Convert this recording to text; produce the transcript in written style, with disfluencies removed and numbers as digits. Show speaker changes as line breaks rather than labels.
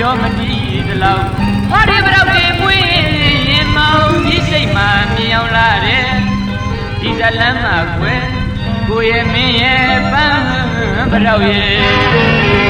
ပြောမတည်သလောက်ဟောဒီဘရောက်တွေပွင့်ရင်မောင်ကြီးစိတ်မှမြင်အောင်လာတယ်ဒီဇလမ်းမှာကွယ်ကိုရဲ့မင်းရဲ့ပန်းဘရောက်ရဲ့